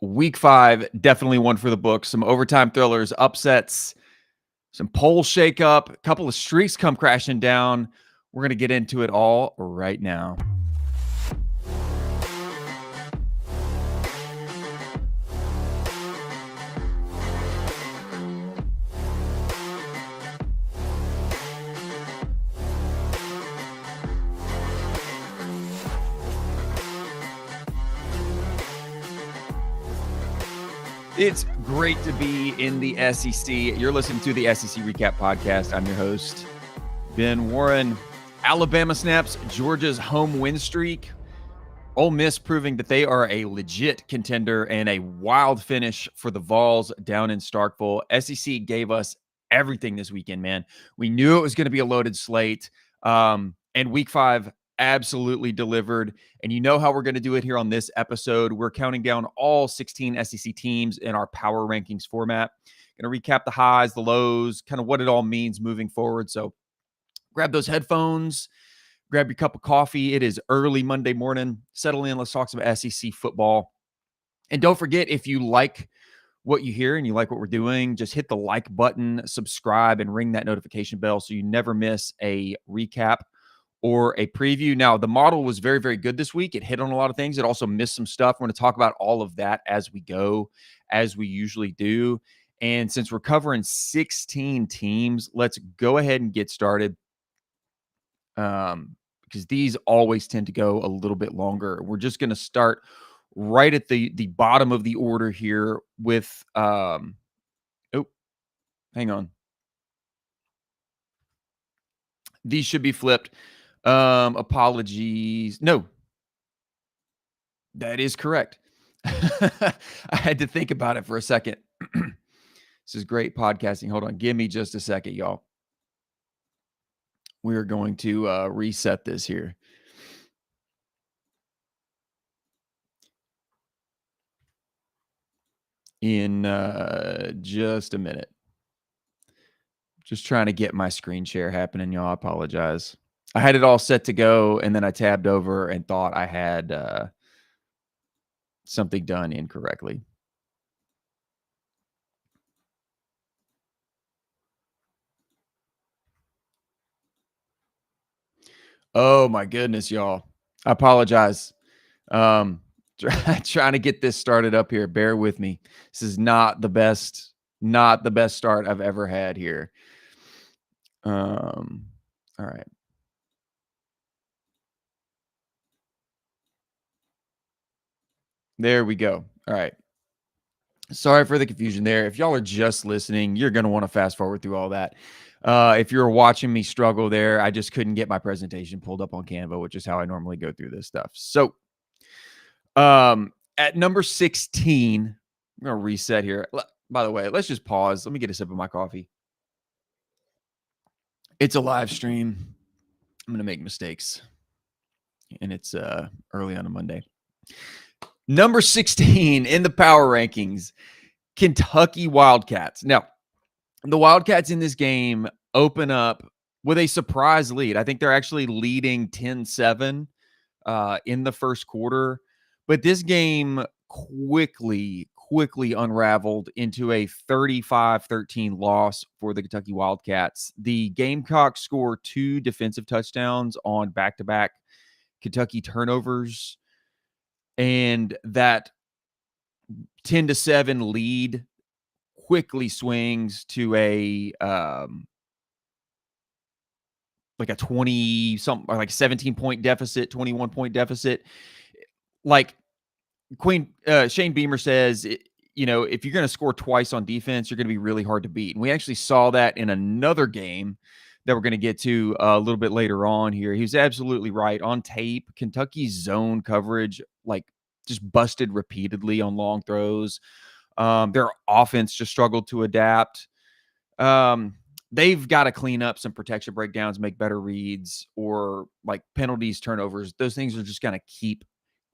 Week 5, definitely one for the books. Some overtime thrillers, upsets, some poll shakeup, a couple of streaks come crashing down. We're going to get into it all right now. It's great to be in the SEC. You're listening to the SEC Recap Podcast. I'm your host, Ben Warren. Alabama snaps Georgia's home win streak. Ole Miss proving that they are a legit contender, and a wild finish for the Vols down in Starkville. SEC gave us everything this weekend, man. We knew it was going to be a loaded slate, and Week 5 absolutely delivered. And you know how we're going to do it here on this episode. We're counting down all 16 SEC teams in our power rankings format. Going to recap the highs, the lows, kind of what it all means moving forward. So grab those headphones, grab your cup of coffee. It is early Monday morning. Settle in. Let's talk some SEC football. And don't forget, if you like what you hear and you like what we're doing, just hit the like button, subscribe, and ring that notification bell so you never miss a recap or a preview. Now, the model was very, very good this week. It hit on a lot of things. It also missed some stuff. We're going to talk about all of that as we go, as we usually do. And since we're covering 16 teams, let's go ahead and get started. Because these always tend to go a little bit longer. We're just going to start right at the bottom of the order here with, hang on. These should be flipped. Apologies. No, that is correct. I had to think about it for a second. This is great podcasting. Hold on. Give me just a second, y'all. We're going to reset this here. In just a minute. Just trying to get my screen share happening, y'all. I apologize. I had it all set to go, and then I tabbed over and thought I had something done incorrectly. Oh, my goodness, y'all. I apologize. Trying to get this started up here. Bear with me. This is not the best start I've ever had here. All right. There we go. All right. Sorry for the confusion there. If y'all are just listening, you're going to want to fast forward through all that. If you're watching me struggle there, I just couldn't get my presentation pulled up on Canva, which is how I normally go through this stuff. So at number 16, I'm going to reset here. By the way, let's just pause. Let me get a sip of my coffee. It's a live stream. I'm going to make mistakes. And it's early on a Monday. Number 16 in the power rankings, Kentucky Wildcats. Now, the Wildcats in this game open up with a surprise lead. I think they're actually leading 10-7 in the first quarter. But this game quickly unraveled into a 35-13 loss for the Kentucky Wildcats. The Gamecocks score 2 defensive touchdowns on back-to-back Kentucky turnovers. And that 10-7 lead quickly swings to a like a 20 something, or like 17-point deficit, 21-point deficit. Like Shane Beamer says, if you're going to score twice on defense, you're going to be really hard to beat. And we actually saw that in another game that we're going to get to a little bit later on here. He was absolutely right. On tape, Kentucky's zone coverage, just busted repeatedly on long throws. Their offense just struggled to adapt. They've got to clean up some protection breakdowns, make better reads, or penalties, turnovers. Those things are just going to keep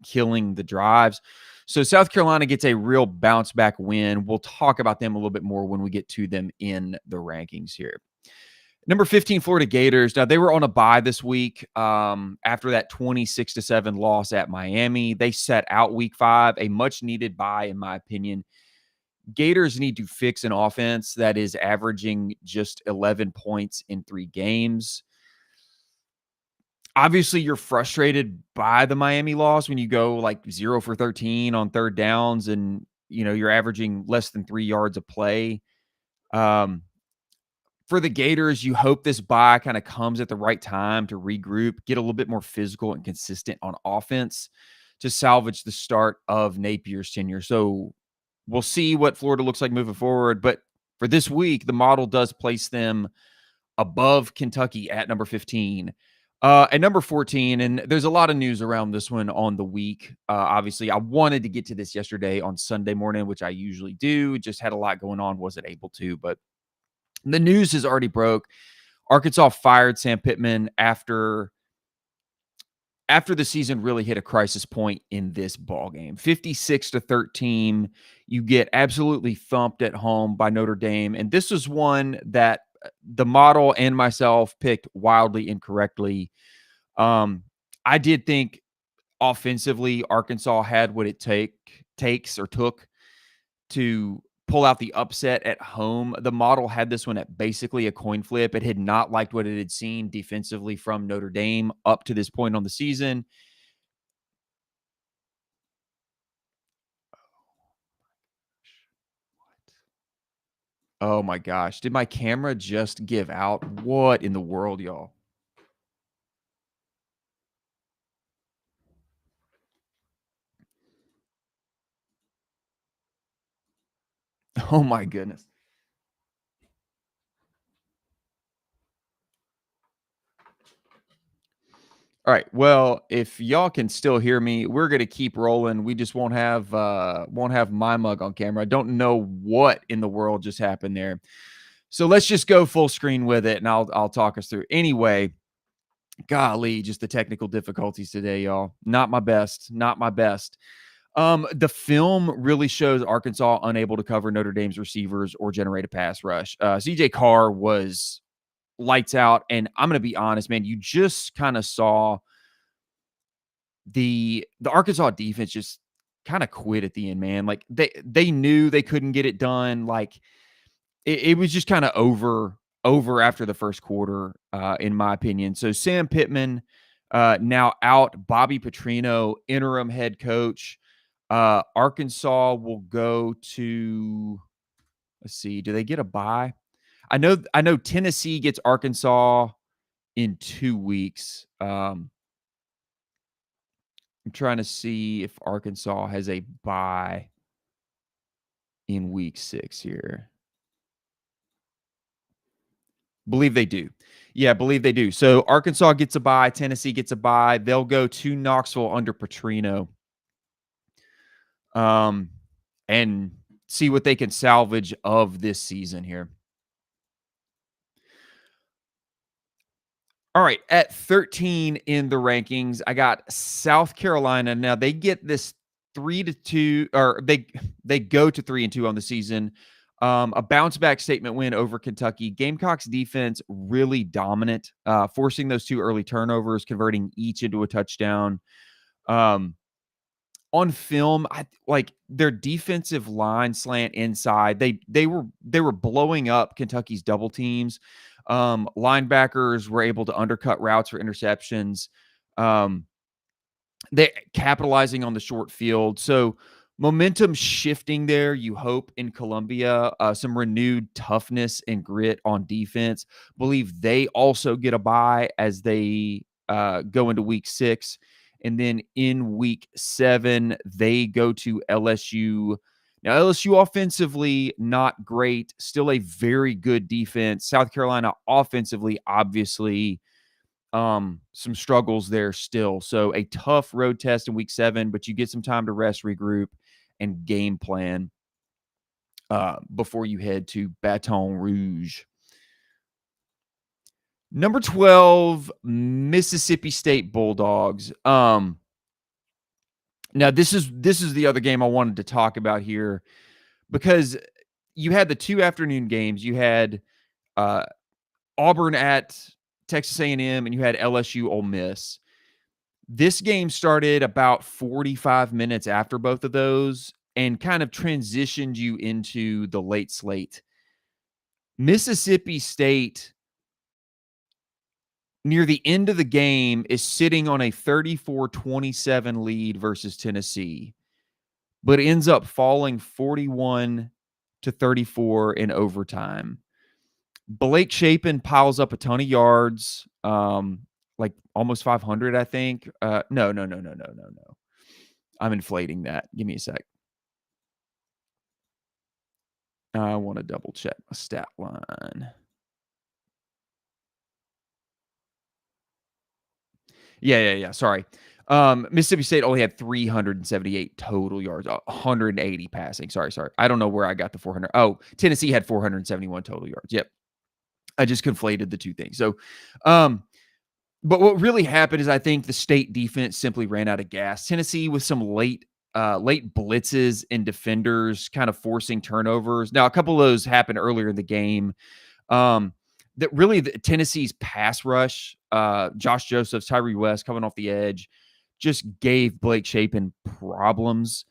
killing the drives. So South Carolina gets a real bounce back win. We'll talk about them a little bit more when we get to them in the rankings here. Number 15, Florida Gators. Now, they were on a bye this week after that 26-7 loss at Miami. They set out week 5, a much-needed bye, in my opinion. Gators need to fix an offense that is averaging just 11 points in 3 games. Obviously, you're frustrated by the Miami loss when you go like 0 for 13 on third downs and, you're averaging less than 3 yards a play. For the Gators, you hope this bye kind of comes at the right time to regroup, get a little bit more physical and consistent on offense to salvage the start of Napier's tenure. So we'll see what Florida looks like moving forward. But for this week, the model does place them above Kentucky at number 15. At number 14, and there's a lot of news around this one on the week. Obviously, I wanted to get to this yesterday on Sunday morning, which I usually do. Just had a lot going on, wasn't able to. But the news has already broke. Arkansas fired Sam Pittman after the season really hit a crisis point in this ball game. 56-13. You get absolutely thumped at home by Notre Dame. And this was one that the model and myself picked wildly incorrectly. I did think offensively Arkansas had what it took to pull out the upset at home. The model had this one at basically a coin flip. It had not liked what it had seen defensively from Notre Dame up to this point on the season. Oh my gosh. Did my camera just give out? What in the world, y'all? Oh my goodness. All right. Well, if y'all can still hear me, we're gonna keep rolling. We just won't have my mug on camera. I don't know what in the world just happened there. So let's just go full screen with it and I'll talk us through. Anyway, golly, just the technical difficulties today, y'all. Not my best. Not my best. The film really shows Arkansas unable to cover Notre Dame's receivers or generate a pass rush. CJ Carr was lights out, and I'm going to be honest, man. You just kind of saw the Arkansas defense just kind of quit at the end, man. Like they knew they couldn't get it done. Like it was just kind of over after the first quarter, in my opinion. So Sam Pittman now out. Bobby Petrino, interim head coach. Arkansas will go to, let's see, do they get a bye? I know Tennessee gets Arkansas in 2 weeks. I'm trying to see if Arkansas has a bye in week 6 here. Believe they do. Yeah, believe they do. So Arkansas gets a bye. Tennessee gets a bye. They'll go to Knoxville under Petrino. And see what they can salvage of this season here. All right, at 13 in the rankings, I got South Carolina. Now they get this 3-2, or they go to 3-2 on the season. A bounce back statement win over Kentucky. Gamecocks defense really dominant, forcing those 2 early turnovers, converting each into a touchdown. On film, I like their defensive line slant inside. They were blowing up Kentucky's double teams. Linebackers were able to undercut routes for interceptions. They capitalizing on the short field. So momentum shifting there, you hope, in Columbia. Some renewed toughness and grit on defense. Believe they also get a bye as they go into week 6. And then in week 7, they go to LSU. Now, LSU offensively, not great. Still a very good defense. South Carolina offensively, obviously, some struggles there still. So a tough road test in week 7, but you get some time to rest, regroup, and game plan before you head to Baton Rouge. Number 12, Mississippi State Bulldogs. Now this is the other game I wanted to talk about here, because you had the 2 afternoon games. You had Auburn at Texas A&M, and you had LSU Ole Miss. This game started about 45 minutes after both of those and kind of transitioned you into the late slate. Mississippi State, near the end of the game, is sitting on a 34-27 lead versus Tennessee, but ends up falling 41-34 in overtime. Blake Shapen piles up a ton of yards, like almost 500, I think. No. I'm inflating that. Give me a sec. I want to double check my stat line. Yeah. Sorry. Mississippi State only had 378 total yards, 180 passing. Sorry. I don't know where I got the 400. Oh, Tennessee had 471 total yards. Yep. I just conflated the two things. So, but what really happened is I think the State defense simply ran out of gas. Tennessee with some late blitzes and defenders kind of forcing turnovers. Now, a couple of those happened earlier in the game. That really Tennessee's pass rush, Josh Josephs, Tyree West coming off the edge, just gave Blake Shapen problems.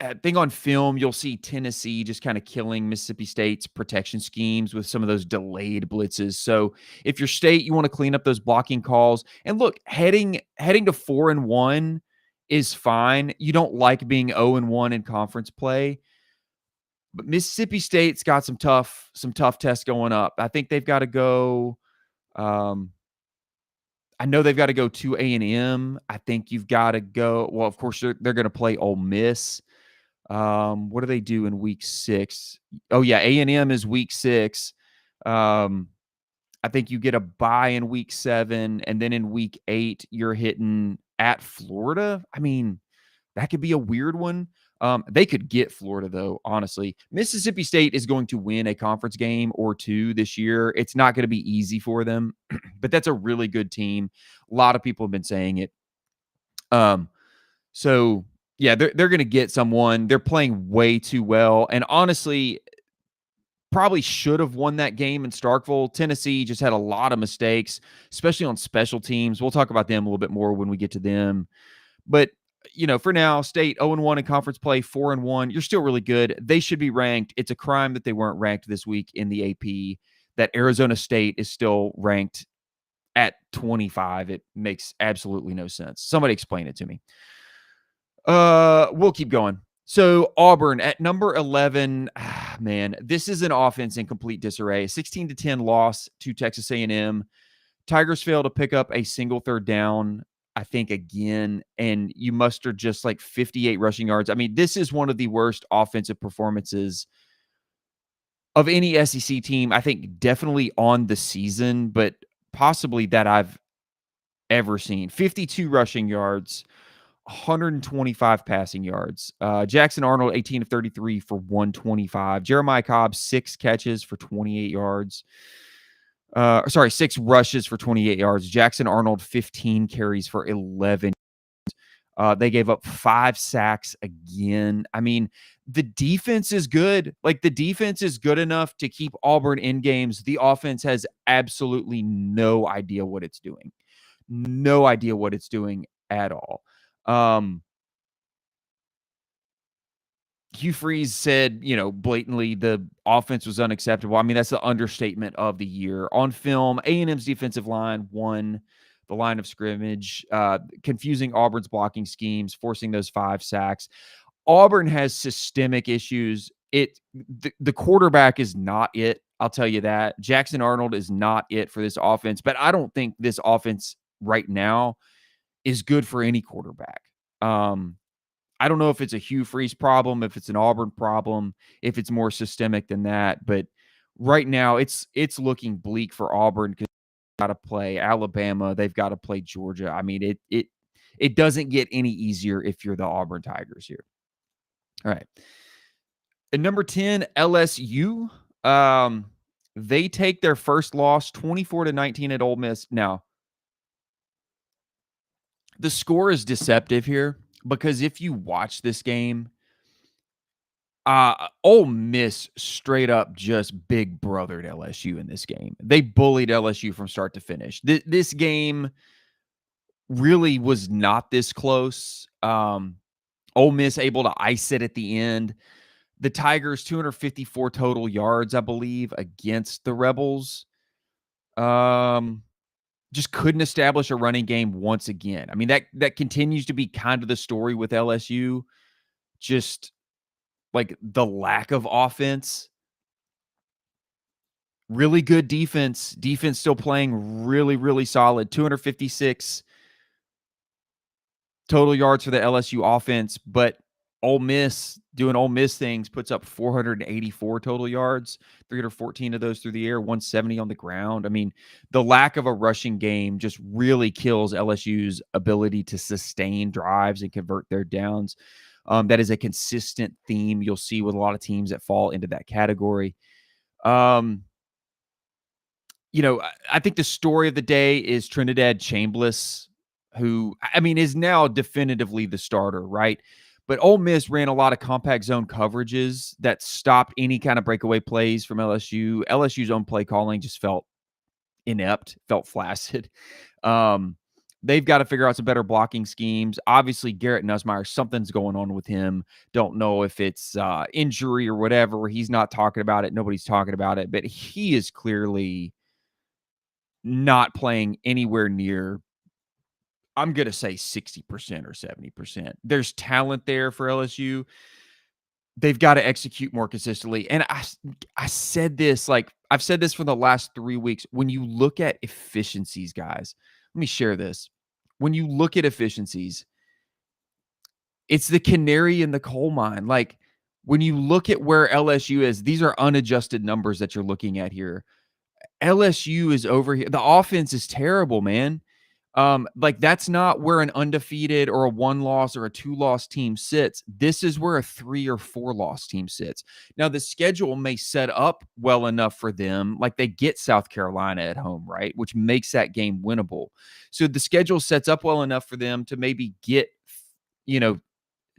I think on film, you'll see Tennessee just kind of killing Mississippi State's protection schemes with some of those delayed blitzes. So if you're State, you want to clean up those blocking calls. And look, heading to 4-1 is fine. You don't like being 0-1 in conference play. But Mississippi State's got some tough tests going up. I think they've got to go. I know they've got to go to A&M. I think you've got to go. Well, of course, they're going to play Ole Miss. What do they do in week 6? Oh, yeah, A&M is week 6. I think you get a bye in week 7, and then in week 8, you're hitting at Florida. I mean, that could be a weird one. They could get Florida, though, honestly. Mississippi State is going to win a conference game or two this year. It's not going to be easy for them, but that's a really good team. A lot of people have been saying it. So, yeah, they're going to get someone. They're playing way too well. And honestly, probably should have won that game in Starkville. Tennessee just had a lot of mistakes, especially on special teams. We'll talk about them a little bit more when we get to them. But for now, State 0-1 in conference play, 4-1. You're still really good. They should be ranked. It's a crime that they weren't ranked this week in the AP, that Arizona State is still ranked at 25. It makes absolutely no sense. Somebody explain it to me. We'll keep going. So Auburn at number 11, man, this is an offense in complete disarray. 16-10 loss to Texas A&M. Tigers fail to pick up a single third down, I think, again, and you muster just like 58 rushing yards. I mean, this is one of the worst offensive performances of any SEC team, I think definitely on the season, but possibly that I've ever seen. 52 rushing yards, 125 passing yards. Jackson Arnold, 18 of 33 for 125. Jeremiah Cobb, 6 catches for 28 yards. 6 rushes for 28 yards. Jackson Arnold, 15 carries for 11. They gave up 5 sacks again. I mean, the defense is good. Like, the defense is good enough to keep Auburn in games. The offense has absolutely no idea what it's doing. No idea what it's doing at all. Hugh Freeze said, blatantly the offense was unacceptable. I mean, that's the understatement of the year. On film, A&M's defensive line won the line of scrimmage, confusing Auburn's blocking schemes, forcing those 5 sacks. Auburn has systemic issues. The quarterback is not it. I'll tell you that. Jackson Arnold is not it for this offense, but I don't think this offense right now is good for any quarterback. I don't know if it's a Hugh Freeze problem, if it's an Auburn problem, if it's more systemic than that. But right now, it's looking bleak for Auburn because they've got to play Alabama. They've got to play Georgia. I mean, it doesn't get any easier if you're the Auburn Tigers here. All right. At number 10, LSU. They take their first loss, 24-19 at Ole Miss. Now, the score is deceptive here, because if you watch this game, Ole Miss straight up just big brothered LSU in this game. They bullied LSU from start to finish. This game really was not this close. Ole Miss able to ice it at the end. The Tigers 254 total yards, I believe, against the Rebels. Just couldn't establish a running game once again. I mean, that continues to be kind of the story with LSU. Just like the lack of offense. Really good defense. Defense still playing really, really solid. 256 total yards for the LSU offense, but Ole Miss doing Ole Miss things puts up 484 total yards, 314 of those through the air, 170 on the ground. I mean, the lack of a rushing game just really kills LSU's ability to sustain drives and convert their downs. That is a consistent theme you'll see with a lot of teams that fall into that category. I think the story of the day is Trinidad Chambliss, who, I mean, is now definitively the starter, right? But Ole Miss ran a lot of compact zone coverages that stopped any kind of breakaway plays from LSU. LSU's own play calling just felt inept, felt flaccid. Um, they've got to figure out some better blocking schemes. Obviously, Garrett Nussmeier, something's going on with him. Don't know if it's injury or whatever. He's not talking about it. Nobody's talking about it. But he is clearly not playing anywhere near, I'm going to say 60% or 70%. There's talent there for LSU. They've got to execute more consistently. And I said this, like I've said this for the last 3 weeks. When you look at efficiencies, guys, let me share this. When you look at efficiencies, it's the canary in the coal mine. Like when you look at where LSU is, these are unadjusted numbers that you're looking at here. LSU is over here. The offense is terrible, man. Like that's not where an undefeated or a 1-loss or a 2-loss team sits. This is where a 3 or 4-loss team sits. Now the schedule may set up well enough for them, like they get South Carolina at home, right? Which makes that game winnable. So the schedule sets up well enough for them to maybe get,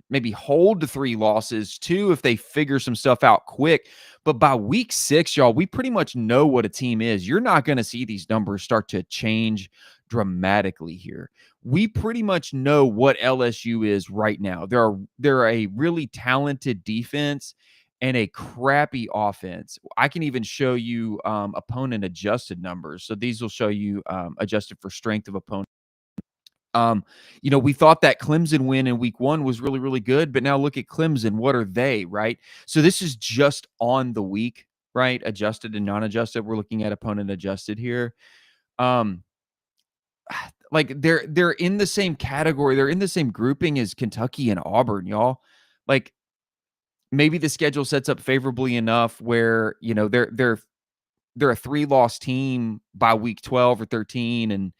maybe hold to 3 losses too if they figure some stuff out quick. But by week 6, y'all, we pretty much know what a team is. You're not going to see these numbers start to change dramatically here. We pretty much know what LSU is right now. They're a really talented defense and a crappy offense. I can even show you opponent adjusted numbers. So these will show you adjusted for strength of opponent. We thought that Clemson win in week 1 was really, really good, but now look at Clemson. What are they, right? So this is just on the week, right? Adjusted and non-adjusted. We're looking at opponent adjusted here. Like they're in the same category. They're in the same grouping as Kentucky and Auburn, y'all. Like maybe the schedule sets up favorably enough where, they're a 3-loss team by week 12 or 13, and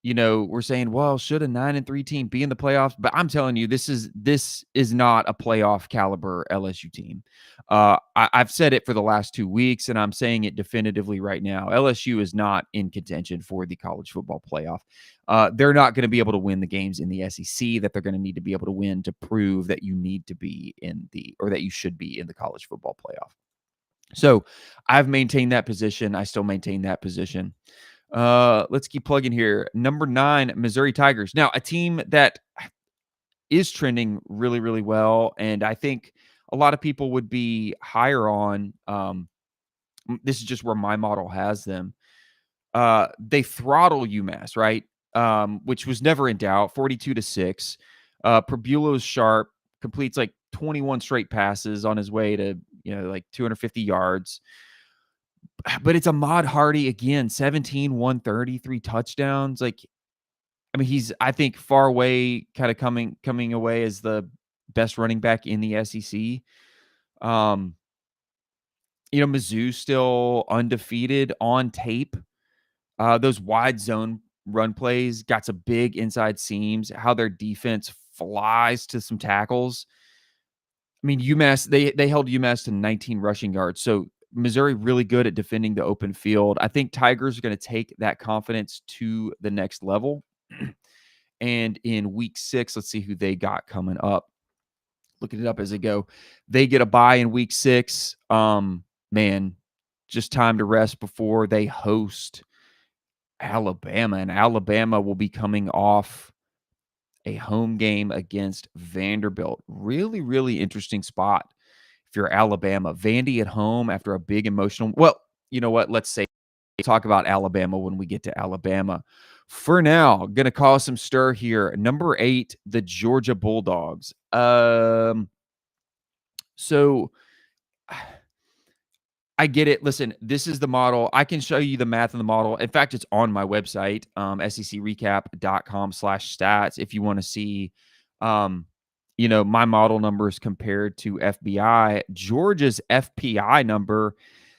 we're saying, well, should a 9-3 team be in the playoffs? But I'm telling you, this is not a playoff caliber LSU team. I've said it for the last 2 weeks, and I'm saying it definitively right now. LSU is not in contention for the college football playoff. They're not going to be able to win the games in the SEC that they're going to need to be able to win to prove that you need to be that you should be in the college football playoff. So I've maintained that position. I still maintain that position. Let's keep plugging here. Number 9, Missouri Tigers. Now, a team that is trending really, really well, and I think a lot of people would be higher on. This is just where my model has them. They throttle UMass, right? Which was never in doubt. 42-6. Perbulo's sharp, completes like 21 straight passes on his way to like 250 yards. But it's Ahmad Hardy again, 17, 130, 3 touchdowns. Like, I mean, he's, I think, far away, kind of coming away as the best running back in the SEC. Mizzou still undefeated on tape. Those wide zone run plays got some big inside seams, how their defense flies to some tackles. I mean, UMass, they held UMass to 19 rushing yards. So Missouri really good at defending the open field. I think Tigers are going to take that confidence to the next level. And in week 6, let's see who they got coming up. looking it up as I go. They get a bye in week 6. Man, just time to rest before they host Alabama, and Alabama will be coming off a home game against Vanderbilt. Really, really interesting spot if you're Alabama. Vandy at home after a big emotional. Well, you know what? Let's say talk about Alabama when we get to Alabama. For now, going to cause some stir here. Number 8, the Georgia Bulldogs. So I get it. Listen, this is the model. I can show you the math in the model. In fact, it's on my website, secrecap.com/stats. If you want to see, my model numbers compared to FBI. Georgia's FPI number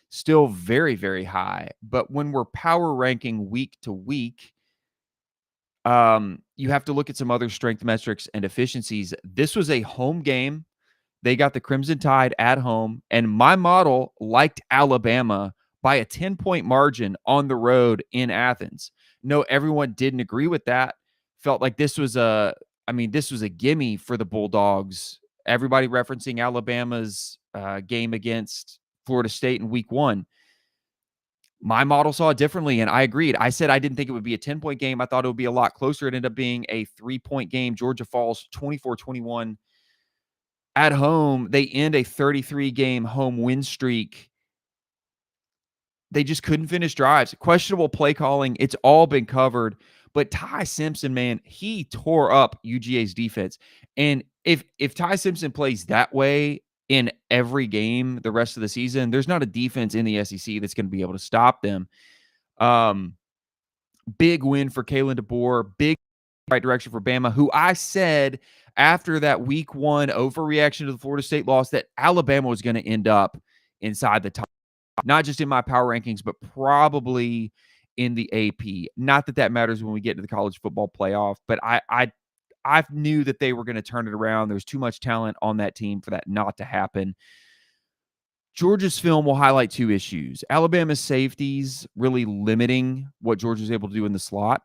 still very, very high. But when we're power ranking week to week, you have to look at some other strength metrics and efficiencies. This was a home game. They got the Crimson Tide at home, and my model liked Alabama by a 10-point margin on the road in Athens. No, everyone didn't agree with that. Felt like this was a gimme for the Bulldogs. Everybody referencing Alabama's game against Florida State in week 1. My model saw it differently, and I agreed. I said I didn't think it would be a 10-point game. I thought it would be a lot closer. It ended up being a 3-point game. Georgia falls 24-21 at home. They end a 33-game home win streak. They just couldn't finish drives. Questionable play calling. It's all been covered. But Ty Simpson, man, he tore up UGA's defense. And if Ty Simpson plays that way in every game the rest of the season, there's not a defense in the SEC that's going to be able to stop them. Big win for Kalen DeBoer. Big right direction for Bama, who I said after that week 1 overreaction to the Florida State loss that Alabama was going to end up inside the top, not just in my power rankings, but probably in the AP. Not that matters when we get to the college football playoff, but I knew that they were going to turn it around. There's too much talent on that team for that not to happen. Georgia's film will highlight 2 issues. Alabama's safeties really limiting what Georgia's able to do in the slot,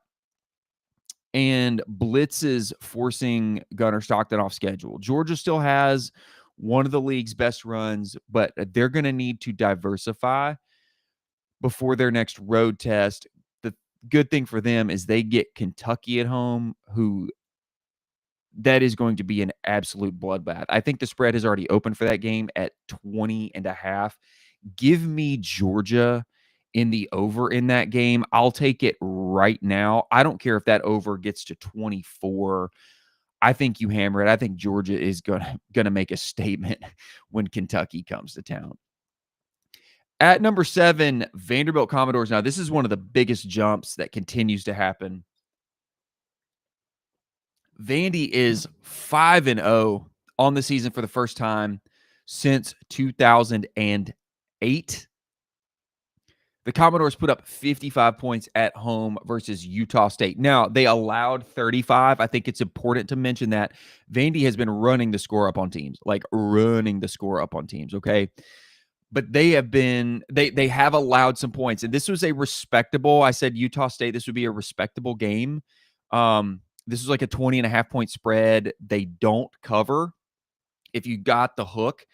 and blitzes forcing Gunnar Stockton off schedule. Georgia still has one of the league's best runs, but they're going to need to diversify before their next road test. The good thing for them is they get Kentucky at home, that is going to be an absolute bloodbath. I think the spread has already opened for that game at 20.5. Give me Georgia in the over in that game. I'll take it right now. I don't care if that over gets to 24. I think you hammer it. I think Georgia is gonna make a statement when Kentucky comes to town. At number 7, Vanderbilt Commodores. Now, this is one of the biggest jumps that continues to happen. Vandy is 5-0 on the season for the first time since 2008. The Commodores put up 55 points at home versus Utah State. Now, they allowed 35. I think it's important to mention that Vandy has been running the score up on teams, okay? But they have allowed some points, and this was a respectable, I said Utah State, this would be a respectable game. This was like a 20.5-point spread. They don't cover if you got the hook.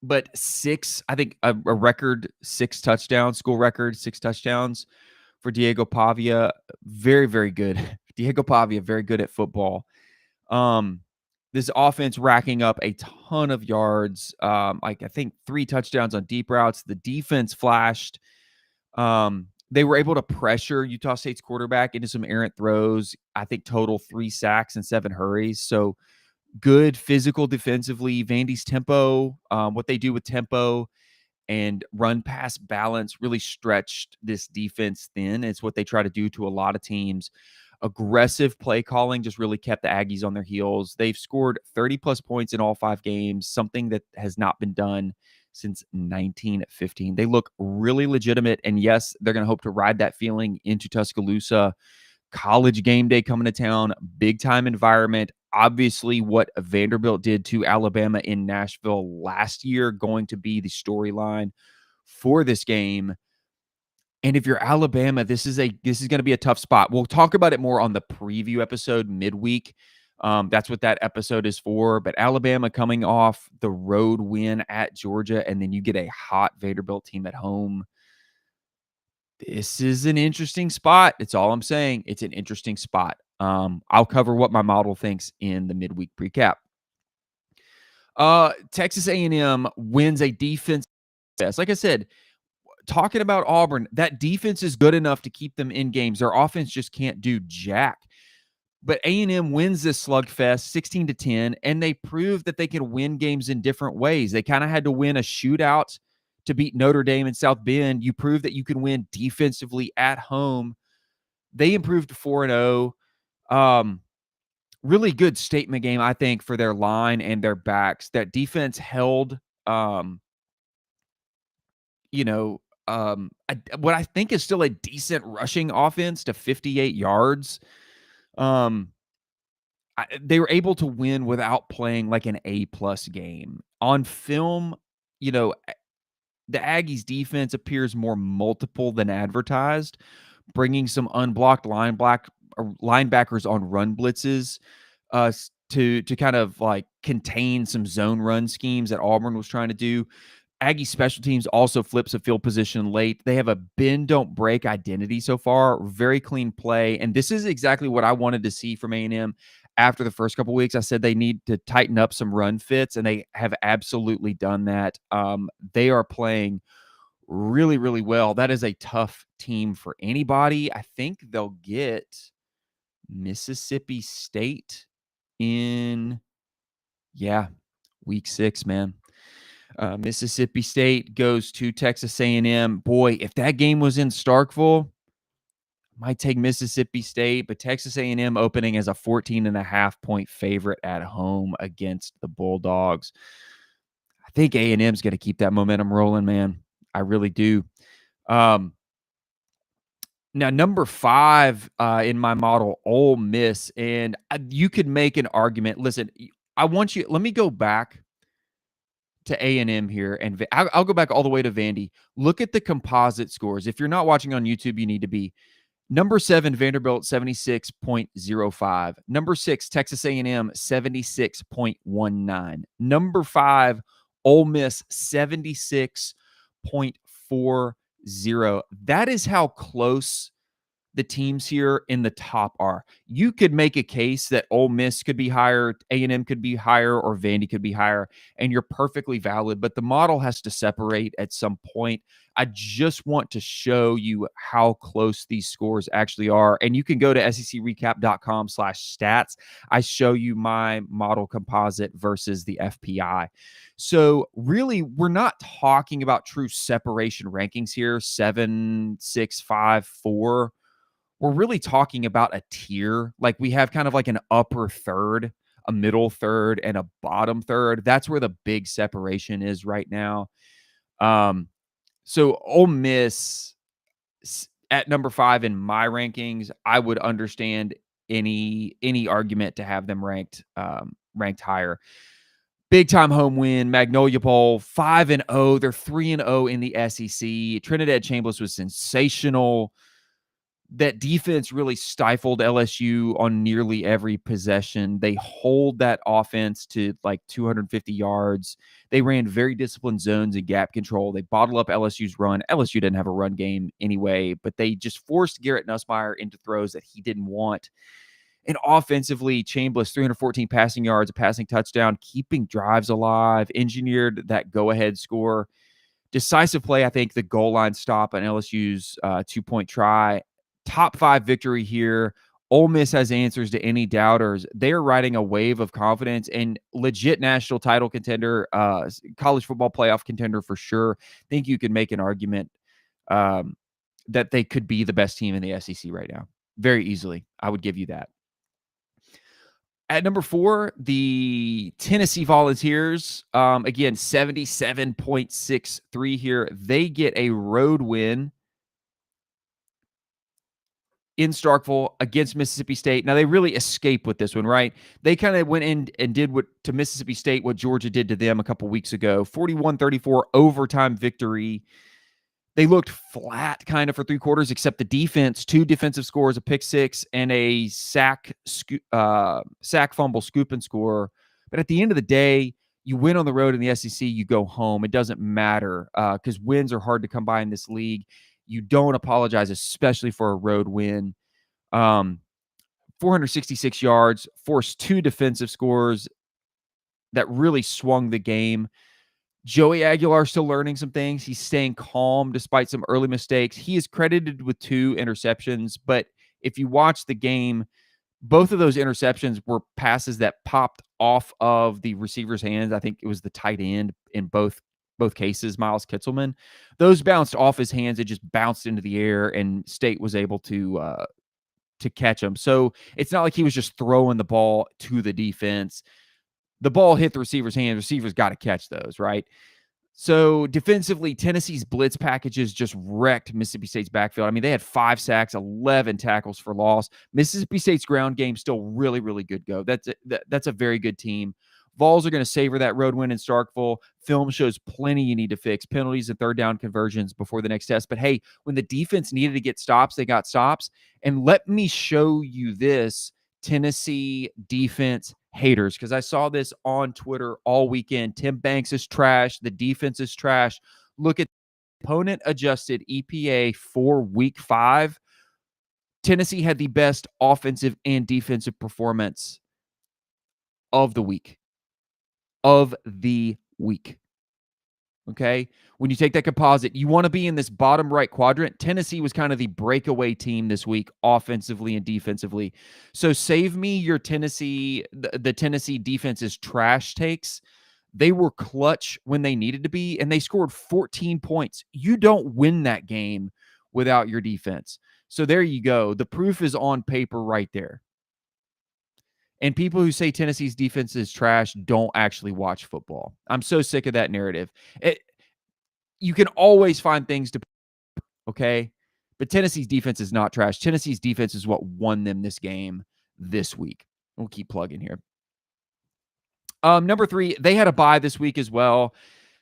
But 6, I think a record 6 touchdowns, school record 6 touchdowns for Diego Pavia. Very, very good. Diego Pavia, very good at football. This offense racking up a ton of yards. I think 3 touchdowns on deep routes. The defense flashed. They were able to pressure Utah State's quarterback into some errant throws. I think total 3 sacks and 7 hurries. So good physical defensively. Vandy's tempo, what they do with tempo and run pass balance really stretched this defense thin. It's what they try to do to a lot of teams. Aggressive play calling just really kept the Aggies on their heels. They've scored 30-plus points in all 5 games, something that has not been done since 1915. They look really legitimate, and yes, they're going to hope to ride that feeling into Tuscaloosa. College game day coming to town, big-time environment. Obviously, what Vanderbilt did to Alabama in Nashville last year going to be the storyline for this game. And if you're Alabama, this is going to be a tough spot. We'll talk about it more on the preview episode midweek. That's what that episode is for. But Alabama coming off the road win at Georgia, and then you get a hot Vanderbilt team at home. This is an interesting spot. It's all I'm saying. It's an interesting spot. I'll cover what my model thinks in the midweek recap. Texas A&M wins a defense test. Like I said, talking about Auburn, that defense is good enough to keep them in games. Their offense just can't do jack. But A&M wins this slugfest 16-10, and they proved that they can win games in different ways. They kind of had to win a shootout to beat Notre Dame and South Bend. You proved that you can win defensively at home. They improved to 4-0. Really good statement game, I think, for their line and their backs. That defense held, what I think is still a decent rushing offense to 58 yards. They were able to win without playing like an A-plus game. On film, the Aggies defense appears more multiple than advertised, bringing some unblocked linebackers on run blitzes to kind of like contain some zone run schemes that Auburn was trying to do. Aggie special teams also flips a field position late. They have a bend, don't break identity so far. Very clean play. And this is exactly what I wanted to see from A&M after the first couple of weeks. I said they need to tighten up some run fits, and they have absolutely done that. They are playing really, really well. That is a tough team for anybody. I think they'll get Mississippi State in, week 6, man. Mississippi State goes to Texas A&M. Boy, if that game was in Starkville, might take Mississippi State, but Texas A&M opening as a 14.5-point favorite at home against the Bulldogs. I think A&M's going to keep that momentum rolling, man. I really do. Now, number 5 in my model, Ole Miss, and you could make an argument. Listen, let me go back to A&M here, and I'll go back all the way to Vandy. Look at the composite scores. If you're not watching on YouTube, you need to be. Number 7, Vanderbilt, 76.05. Number 6, Texas A&M, 76.19. Number 5, Ole Miss, 76.40. That is how close the teams here in the top are. You could make a case that Ole Miss could be higher, A&M could be higher, or Vandy could be higher, and you're perfectly valid, but the model has to separate at some point. I just want to show you how close these scores actually are, and you can go to secrecap.com/stats. I show you my model composite versus the FPI. So really, we're not talking about true separation rankings here, 7, 6, 5, 4. We're really talking about a tier. Like we have kind of like an upper third, a middle third, and a bottom third. That's where the big separation is right now. So Ole Miss at number 5 in my rankings, I would understand any argument to have them ranked higher. Big time home win, Magnolia Bowl, 5-0. They're 3-0 in the SEC. Trinidad Chambliss was sensational. That defense really stifled LSU on nearly every possession. They hold that offense to like 250 yards. They ran very disciplined zones and gap control. They bottled up LSU's run. LSU didn't have a run game anyway, but they just forced Garrett Nussmeier into throws that he didn't want. And offensively, Chambliss, 314 passing yards, a passing touchdown, keeping drives alive, engineered that go-ahead score. Decisive play, I think, the goal line stop on LSU's 2-point try. Top 5 victory here. Ole Miss has answers to any doubters. They're riding a wave of confidence and legit national title contender, college football playoff contender for sure. I think you could make an argument that they could be the best team in the SEC right now. Very easily. I would give you that. At number 4, the Tennessee Volunteers, again, 77.63 here. They get a road win in Starkville against Mississippi State. Now, they really escaped with this one, right? They kind of went in and did to Mississippi State what Georgia did to them a couple weeks ago. 41-34 overtime victory. They looked flat kind of for 3 quarters, except the defense, 2 defensive scores, a pick six, and a sack fumble, scoop and score. But at the end of the day, you win on the road in the SEC, you go home. It doesn't matter because wins are hard to come by in this league. You don't apologize, especially for a road win. 466 yards, forced 2 defensive scores that really swung the game. Joey Aguilar still learning some things. He's staying calm despite some early mistakes. He is credited with 2 interceptions, but if you watch the game, both of those interceptions were passes that popped off of the receiver's hands. I think it was the tight end in both cases, Miles Kitselman. Those bounced off his hands. It just bounced into the air, and State was able to catch him. So it's not like he was just throwing the ball to the defense. The ball hit the receiver's hand. Receivers got to catch those, right? So defensively, Tennessee's blitz packages just wrecked Mississippi State's backfield. I mean, they had 5 sacks, 11 tackles for loss. Mississippi State's ground game still really, really good go. That's a very good team. Vols are going to savor that road win in Starkville. Film shows plenty you need to fix. Penalties and third down conversions before the next test. But hey, when the defense needed to get stops, they got stops. And let me show you this Tennessee defense haters, because I saw this on Twitter all weekend. Tim Banks is trash. The defense is trash. Look at opponent adjusted EPA for week 5. Tennessee had the best offensive and defensive performance of the week. Okay. When you take that composite, you want to be in this bottom right quadrant. Tennessee was kind of the breakaway team this week, offensively and defensively. So save me your Tennessee, the Tennessee defense's trash takes. They were clutch when they needed to be, and they scored 14 points. You don't win that game without your defense. So there you go. The proof is on paper right there. And people who say Tennessee's defense is trash don't actually watch football. I'm so sick of that narrative. You can always find things to, okay? But Tennessee's defense is not trash. Tennessee's defense is what won them this game this week. We'll keep plugging here. Number 3, they had a bye this week as well.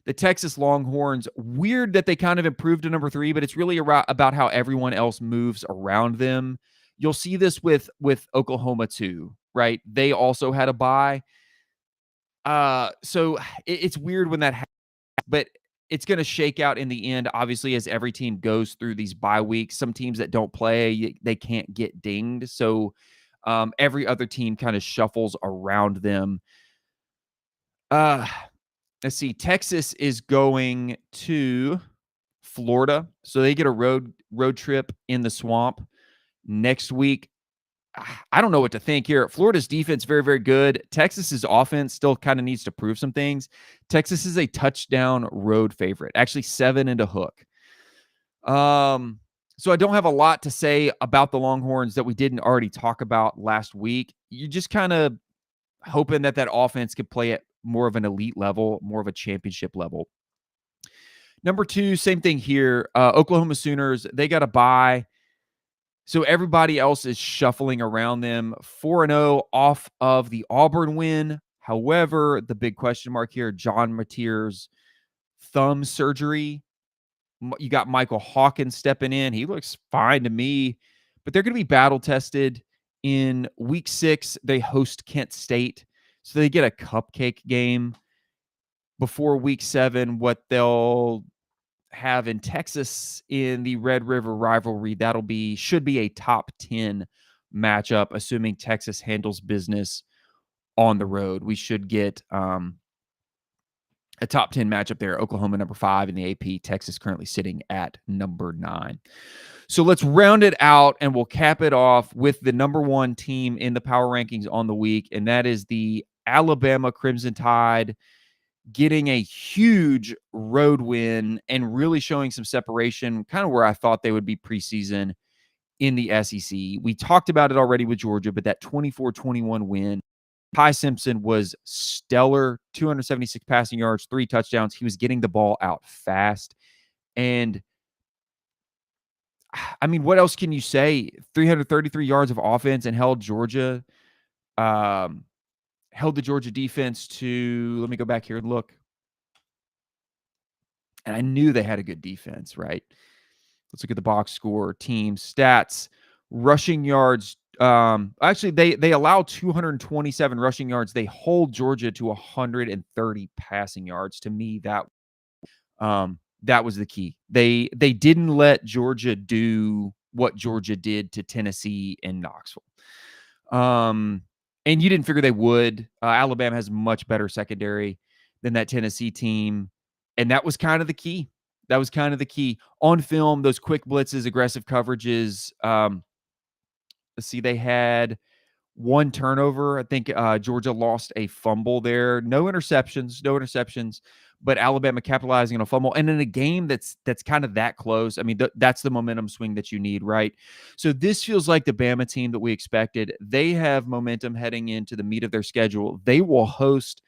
The Texas Longhorns, weird that they kind of improved to number 3, but it's really about how everyone else moves around them. You'll see this with Oklahoma too, right? They also had a bye. So it's weird when that happens, but it's going to shake out in the end, obviously, as every team goes through these bye weeks. Some teams that don't play, they can't get dinged. So every other team kind of shuffles around them. Let's see. Texas is going to Florida, so they get a road trip in the swamp next week. I don't know what to think here. Florida's defense, very, very good. Texas's offense still kind of needs to prove some things. Texas is a touchdown road favorite, actually 7 and a hook. So I don't have a lot to say about the Longhorns that we didn't already talk about last week. You're just kind of hoping that offense could play at more of an elite level, more of a championship level. Number 2, same thing here. Oklahoma Sooners, they got a bye. So everybody else is shuffling around them. 4-0 off of the Auburn win. However, the big question mark here, John Mateer's thumb surgery. You got Michael Hawkins stepping in. He looks fine to me. But they're going to be battle tested. In week 6, they host Kent State. So they get a cupcake game before week 7. What they'll have in Texas in the Red River rivalry, should be a top 10 matchup, assuming Texas handles business on the road. We should get a top 10 matchup there. Oklahoma number 5 in the AP, Texas currently sitting at number 9. So let's round it out, and we'll cap it off with the number 1 team in the power rankings on the week, and that is the Alabama Crimson Tide, getting a huge road win and really showing some separation, kind of where I thought they would be preseason in the SEC. We talked about it already with Georgia, but that 24-21 win, Ty Simpson was stellar, 276 passing yards, 3 touchdowns. He was getting the ball out fast. And I mean, what else can you say? 333 yards of offense and held Georgia, held the Georgia defense to, let me go back here and look. And I knew they had a good defense, right? Let's look at the box score, team stats, rushing yards. Actually, they allow 227 rushing yards. They hold Georgia to 130 passing yards. To me, that was the key. They didn't let Georgia do what Georgia did to Tennessee and Knoxville. And you didn't figure they would. Alabama has much better secondary than that Tennessee team. And that was kind of the key. That was kind of the key. On film, those quick blitzes, aggressive coverages. Let's see, they had one turnover. I think Georgia lost a fumble there. No interceptions, but Alabama capitalizing on a fumble. And in a game that's kind of that close, I mean, that's the momentum swing that you need, right? So this feels like the Bama team that we expected. They have momentum heading into the meat of their schedule. They will host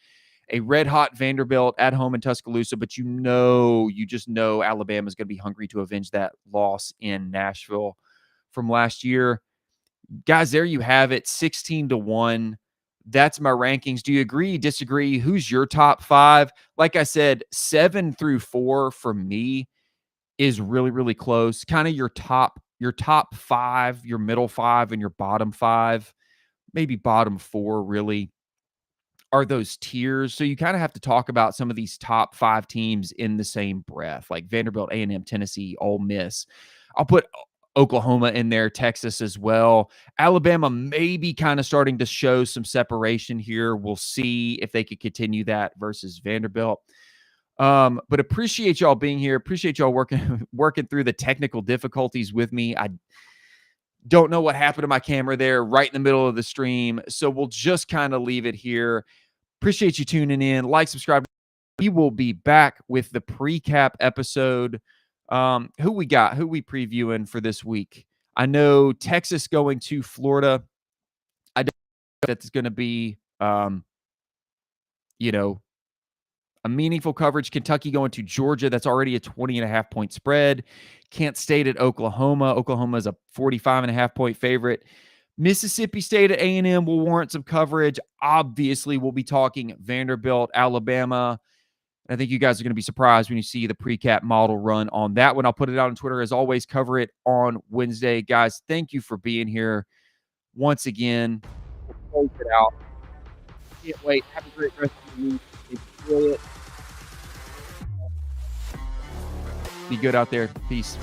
a red-hot Vanderbilt at home in Tuscaloosa, but you just know Alabama's going to be hungry to avenge that loss in Nashville from last year. Guys, there you have it, 16-1. That's my rankings. Do you agree, disagree? Who's your top 5? Like I said, 7 through 4 for me is really, really close. Kind of your top 5, your middle 5, and your bottom 5, maybe bottom 4 really are those tiers. So you kind of have to talk about some of these top 5 teams in the same breath, like Vanderbilt, A&M, Tennessee, Ole Miss. I'll put Oklahoma in there, Texas as well. Alabama maybe kind of starting to show some separation here. We'll see if they could continue that versus Vanderbilt. But appreciate y'all being here. Appreciate y'all working through the technical difficulties with me. I don't know what happened to my camera there right in the middle of the stream. So we'll just kind of leave it here. Appreciate you tuning in. Like, subscribe. We will be back with the pre-cap episode. Who we got? Who we previewing for this week? I know Texas going to Florida. I don't know if that's going to be, a meaningful coverage. Kentucky going to Georgia. That's already a 20.5 point spread. Kent State at Oklahoma. Oklahoma is a 45.5 point favorite. Mississippi State at A&M will warrant some coverage. Obviously, we'll be talking Vanderbilt, Alabama. I think you guys are going to be surprised when you see the pre-cap model run on that one. I'll put it out on Twitter. As always, cover it on Wednesday. Guys, thank you for being here once again. We'll close it out. Can't wait. Have a great rest of the week. Enjoy it. Be good out there. Peace.